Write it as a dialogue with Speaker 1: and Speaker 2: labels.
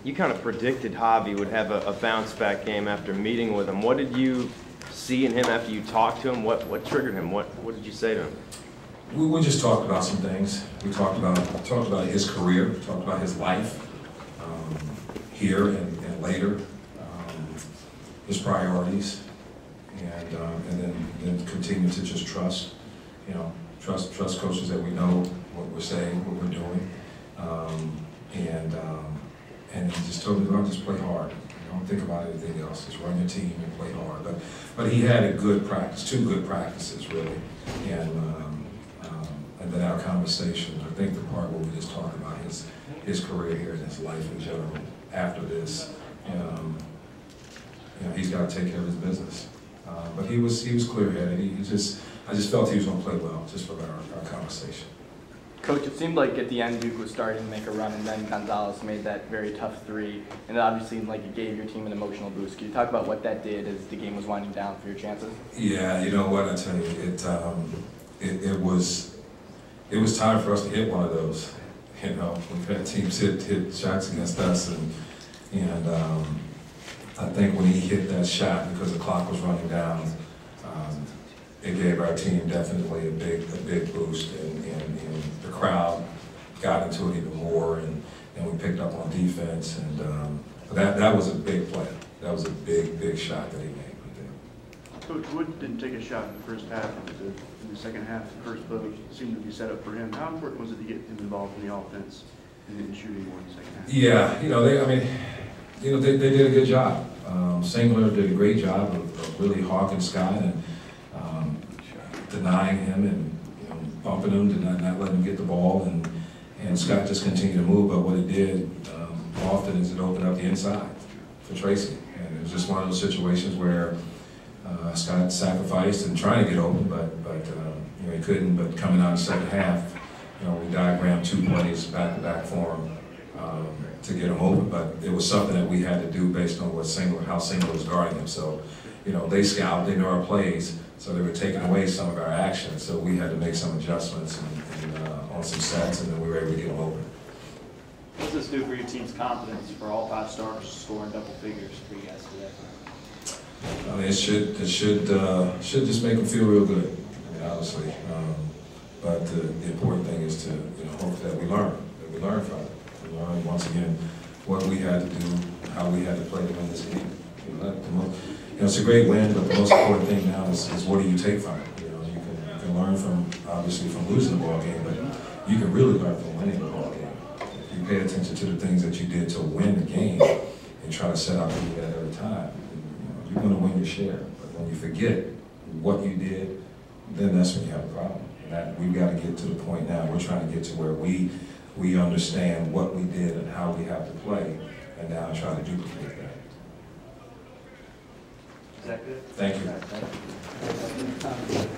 Speaker 1: You kind of predicted Javi would have a bounce-back game after meeting with him. What did you see in him after you talked to him? What triggered him? What did you say to him?
Speaker 2: We just talked about some things. We talked about his career, talked about his life here and later, his priorities, and then continue to just trust, trust coaches that we know what we're saying, what we're doing, and just told me, just play hard. Don't think about anything else. Just run your team and play hard. But he had a good practice, 2 good practices really, and then our conversation. I think the part where we just talked about his career here and his life in general. After this, he's got to take care of his business. But he was clear-headed. I just felt he was going to play well just from our conversation.
Speaker 3: Coach, it seemed like at the end Duke was starting to make a run, and then Gonzalez made that very tough 3, and it obviously seemed like it gave your team an emotional boost. Can you talk about what that did as the game was winding down for your chances?
Speaker 2: Yeah, you know what, I tell you, it was time for us to hit one of those. We've had teams hit shots against us, and I think when he hit that shot, because the clock was running down, it gave our team definitely a big boost, and the crowd got into it even more, and we picked up on defense, and that was a big play. That was a big shot that he made.
Speaker 4: Coach Wood didn't take a shot in the first half. In the second half, the first play seemed to be set up for him. How important was it to get him involved in the offense and then shooting more in the second half?
Speaker 2: Yeah, they did a good job. Singler did a great job of really hawking Scott and denying him and bumping him, not letting him get the ball, and Scott just continued to move. But what it did often is it opened up the inside for Tracy, and it was just one of those situations where Scott sacrificed and trying to get open, but he couldn't. But coming out in the second half, we diagrammed 2 plays back-to-back for him to get him open. But it was something that we had to do based on how Singler was guarding him. So, they scout, they know our plays, so they were taking away some of our actions. So we had to make some adjustments on some sets, and then we were able to get him open.
Speaker 5: What does this do for your team's confidence for all 5 stars scoring double figures for you guys today?
Speaker 2: It should just make them feel real good, honestly. But the important thing is to hope that we learn from it. We learn once again what we had to do, how we had to play to win this game. It's a great win, but the most important thing now is what do you take from it? You can learn from losing the ball game, but you can really learn from winning the ball game. If you pay attention to the things that you did to win the game and try to set out to do that every time, you're going to win your share. But when you forget what you did, then that's when you have a problem. And we've got to get to the point now. We're trying to get to where we understand what we did and how we have to play, and now try to duplicate that.
Speaker 5: Is that good?
Speaker 2: Thank you.
Speaker 5: All right, thank you.